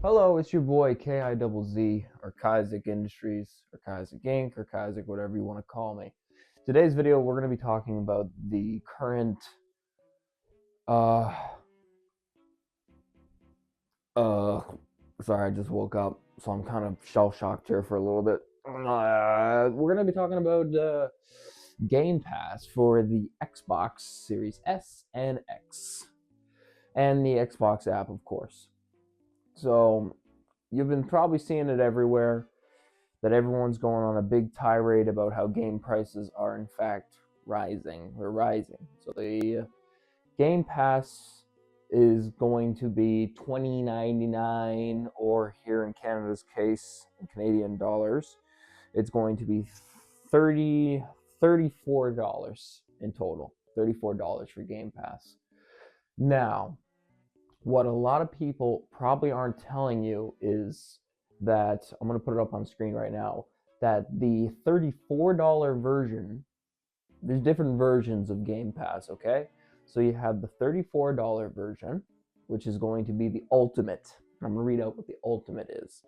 Hello, it's your boy K-I-Z-Z, or Kizzic Industries, or Kizzic Inc., or Kizzic, whatever you want to call me. Today's video, we're going to be talking about the current, uh, sorry, I just woke up, so I'm kind of shell-shocked here for a little bit. We're going to be talking about Game Pass for the Xbox Series S and X, and the Xbox app, of course. So, you've been probably seeing it everywhere, that everyone's going on a big tirade about how game prices are in fact rising. They're rising. So the Game Pass is going to be $20.99, or here in Canada's case, in Canadian dollars, it's going to be $34 in total. $34 for Game Pass. Now, what a lot of people probably aren't telling you is that, I'm going to put it up on screen right now, that the $34 version, there's different versions of Game Pass, okay? So you have the $34 version, which is going to be the ultimate. I'm going to read out what the ultimate is.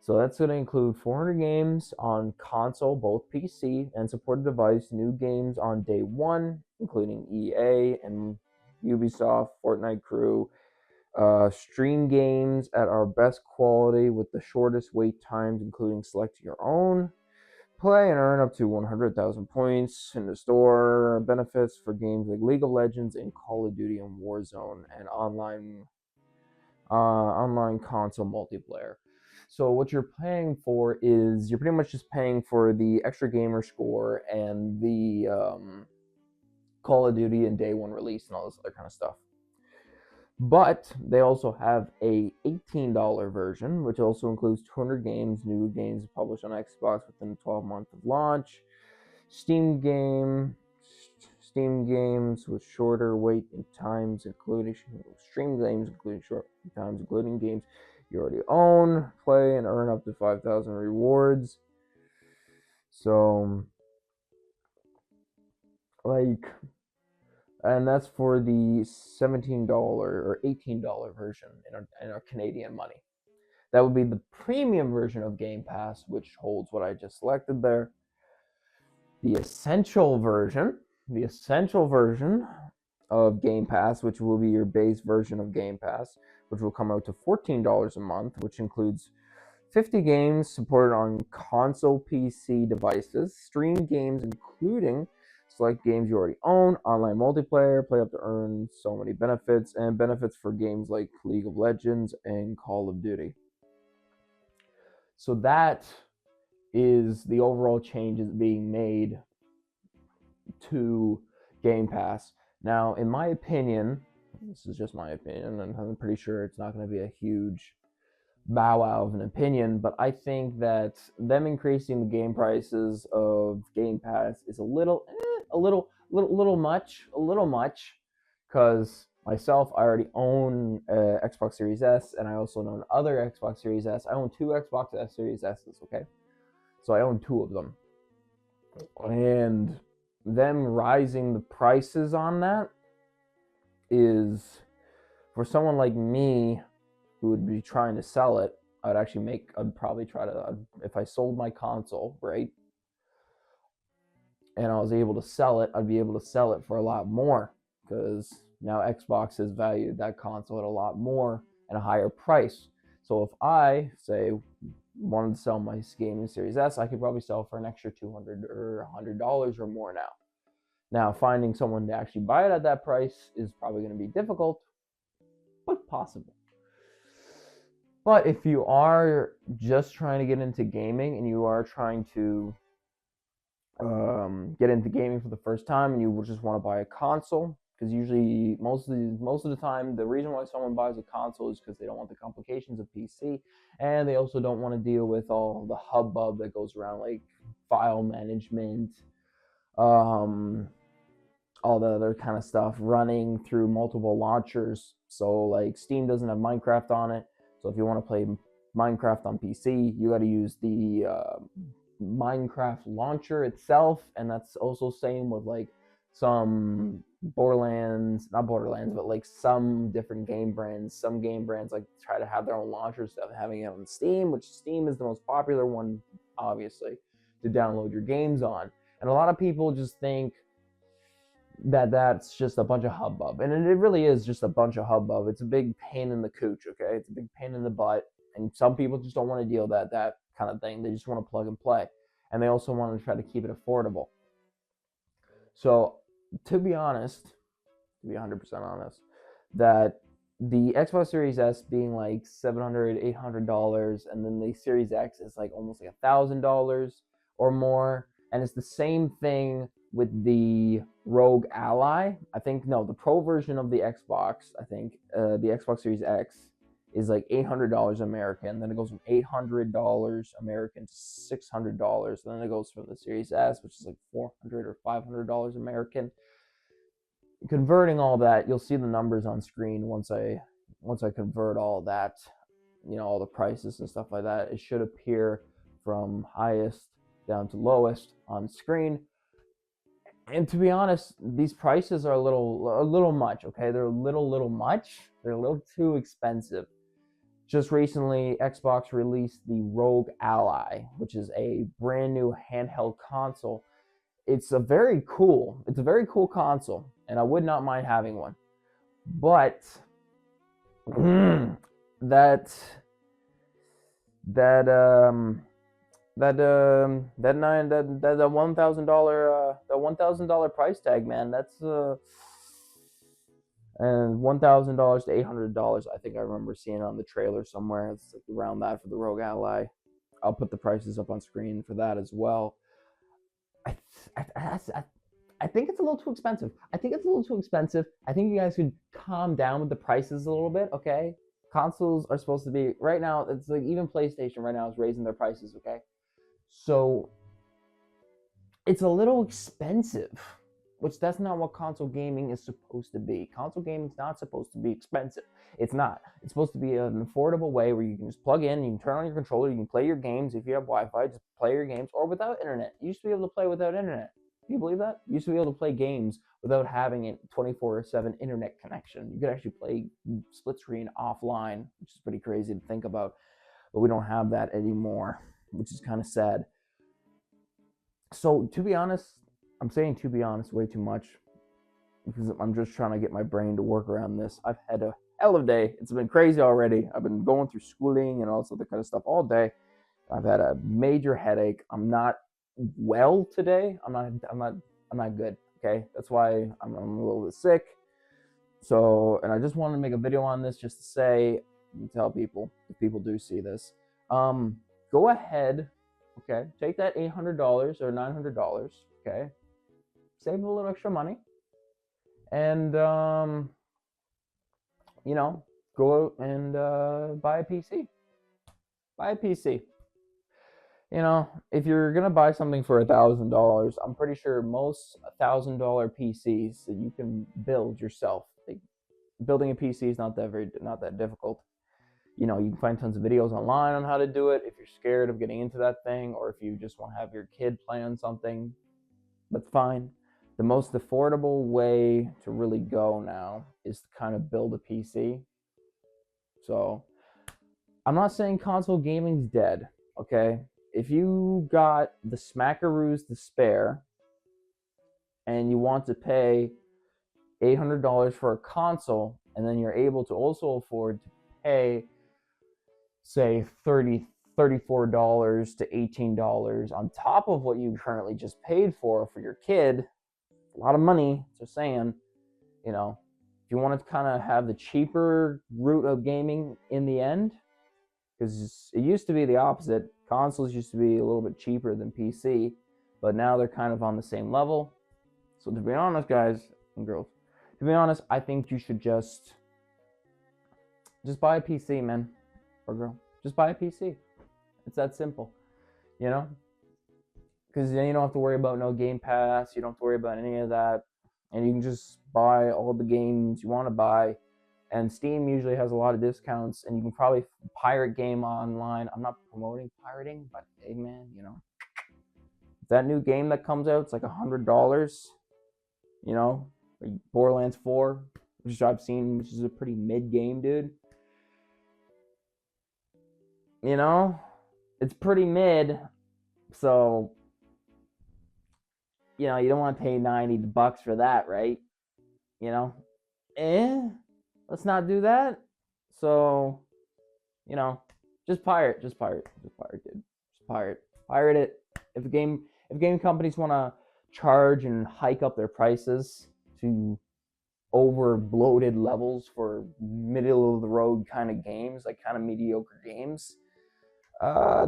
So that's going to include 400 games on console, both PC and supported device, new games on day one, including EA and Ubisoft, Fortnite Crew, stream games at our best quality with the shortest wait times, including select your own. Play and earn up to 100,000 points in the store. Benefits for games like League of Legends and Call of Duty and Warzone, and online console multiplayer. So what you're paying for is, you're pretty much just paying for the extra gamer score and the Call of Duty and day one release and all this other kind of stuff. But they also have a $18 version, which also includes 200 games, new games published on Xbox within the 12 months of launch, Steam games with shorter wait times, including stream games, including short times, including games you already own, play, and earn up to 5,000 rewards. So, and that's for the $17 or $18 version in our Canadian money. That would be the premium version of Game Pass, which holds what I just selected there. The essential version of Game Pass, which will be your base version of Game Pass, which will come out to $14 a month, which includes 50 games supported on console PC devices, stream games including select games you already own, online multiplayer, play up to earn so many benefits, and benefits for games like League of Legends and Call of Duty. So that is the overall changes being made to Game Pass. Now, in my opinion, this is just my opinion, and I'm pretty sure it's not going to be a huge bow wow of an opinion, but I think that them increasing the game prices of Game Pass is a little much, because myself, I already own Xbox Series S, and I also own other Xbox Series S. I own two Xbox S Series S's, okay? So I own two of them. And them rising the prices on that is, for someone like me who would be trying to sell it, I'd probably try to, if I sold my console, right, and I was able to sell it, I'd be able to sell it for a lot more, because now Xbox has valued that console at a lot more and a higher price. So if I, say, wanted to sell my gaming Series S, I could probably sell for an extra $200 or $100 or more now. Now, finding someone to actually buy it at that price is probably going to be difficult, but possible. But if you are just trying to get into gaming, and you are trying to get into gaming for the first time, and you just want to buy a console, because usually most of the time the reason why someone buys a console is because they don't want the complications of PC, and they also don't want to deal with all the hubbub that goes around, like file management, all the other kind of stuff running through multiple launchers. So like Steam doesn't have Minecraft on it, so if you want to play Minecraft on PC, you got to use the Minecraft launcher itself, and that's also same with like some Borderlands, not Borderlands, but like some different game brands. Some game brands like try to have their own launchers instead of having it on Steam, which Steam is the most popular one, obviously, to download your games on. And a lot of people just think that that's just a bunch of hubbub, and it really is just a bunch of hubbub. It's a big pain in the cooch, okay? It's a big pain in the butt, and some people just don't want to deal with that kind of thing. They just want to plug and play, and they also want to try to keep it affordable. So, to be honest, to be 100% honest, that the Xbox Series S being like $700, $800, and then the Series X is like almost like $1,000 or more, and it's the same thing with the Rogue Ally. I think no, the Pro version of the Xbox. I think the Xbox Series X is like $800 American. Then it goes from $800 American to $600, and then it goes from the Series S, which is like $400 or $500 American. Converting all that, you'll see the numbers on screen once I convert all that, all the prices and stuff like that. It should appear from highest down to lowest on screen. And to be honest, these prices are a little much, okay? They're a little much. They're a little too expensive. Just recently, Xbox released the Rogue Ally, which is a brand new handheld console. It's a very cool console, and I would not mind having one. But that $1,000 price tag, man. That's and $1,000 to $800. I think I remember seeing it on the trailer somewhere. It's like around that for the Rogue Ally. I'll put the prices up on screen for that as well. I think it's a little too expensive. I think you guys could calm down with the prices a little bit, okay? Consoles are supposed to be right now. It's like even PlayStation right now is raising their prices, okay? So it's a little expensive, which that's not what console gaming is supposed to be. Console gaming is not supposed to be expensive. It's not. It's supposed to be an affordable way where you can just plug in, you can turn on your controller, you can play your games. If you have Wi-Fi, just play your games, or without internet. You used to be able to play without internet. Can you believe that? You used to be able to play games without having a 24/7 internet connection. You could actually play split screen offline, which is pretty crazy to think about. But we don't have that anymore, which is kind of sad. So to be honest, I'm saying to be honest way too much because I'm just trying to get my brain to work around this. I've had a hell of a day. It's been crazy already. I've been going through schooling and all this other kind of stuff all day. I've had a major headache. I'm not well today. I'm not good. Okay, that's why I'm a little bit sick. So, and I just wanted to make a video on this just to say and tell people, if people do see this, go ahead. Okay, take that $800 or $900. Okay, save a little extra money, and go out and buy a PC. Buy a PC. If you're gonna buy something for $1,000, I'm pretty sure most $1,000 PCs that you can build yourself. Like, building a PC is not that difficult. You can find tons of videos online on how to do it. If you're scared of getting into that thing, or if you just want to have your kid play on something, that's fine. The most affordable way to really go now is to kind of build a PC. So I'm not saying console gaming's dead, okay? If you got the smackaroos to spare and you want to pay $800 for a console, and then you're able to also afford to pay, say, $34 to $18 on top of what you currently just paid for your kid, a lot of money. Just saying, if you want to kind of have the cheaper route of gaming in the end, because it used to be the opposite. Consoles used to be a little bit cheaper than PC, but now they're kind of on the same level. So to be honest, guys and girls, to be honest, I think you should just buy a PC, man, or girl. Just buy a PC. It's that simple, because then you don't have to worry about no Game Pass. You don't have to worry about any of that, and you can just buy all the games you want to buy. And Steam usually has a lot of discounts, and you can probably pirate game online. I'm not promoting pirating, but hey, man, that new game that comes out, it's like $100. You know, Borderlands 4, which I've seen, which is a pretty mid game, dude. You know, it's pretty mid, so you know you don't want to pay $90 for that, right? You know, let's not do that. So, you know, just pirate, dude, just pirate it. If game companies want to charge and hike up their prices to over bloated levels for middle of the road kind of games, like kind of mediocre games,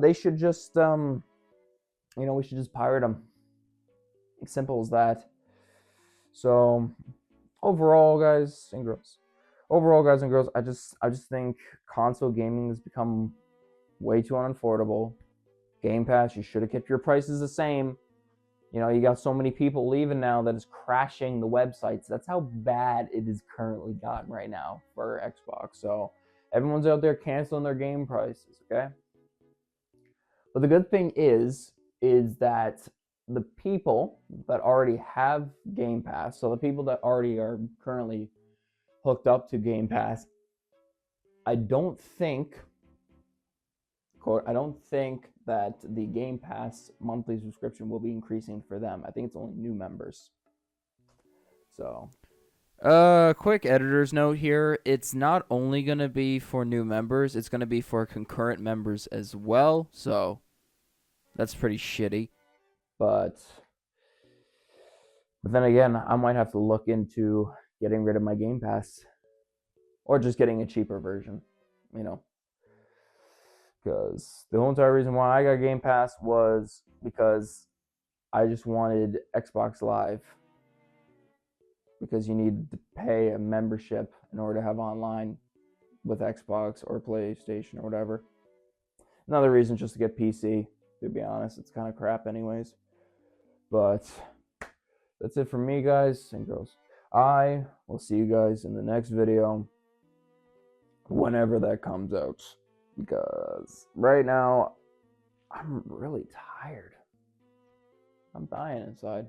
they should just we should just pirate them. It's simple as that. So overall, guys and girls, I just think console gaming has become way too unaffordable. Game Pass, you should have kept your prices the same. You know, you got so many people leaving now that is crashing the websites. That's how bad it is currently gotten right now for Xbox. So everyone's out there canceling their game prices, okay? But the good thing is that the people that already have Game Pass, so the people that already are currently hooked up to Game Pass, I don't think that the Game Pass monthly subscription will be increasing for them. I think it's only new members. So, quick editor's note here. It's not only going to be for new members, it's going to be for concurrent members as well. So, that's pretty shitty. But then again, I might have to look into getting rid of my Game Pass or just getting a cheaper version, you know. Because the whole entire reason why I got Game Pass was because I just wanted Xbox Live. Because you need to pay a membership in order to have online with Xbox or PlayStation or whatever. Another reason just to get PC, to be honest. It's kind of crap anyways. But that's it for me, guys and girls. I will see you guys in the next video, whenever that comes out. Because right now, I'm really tired. I'm dying inside.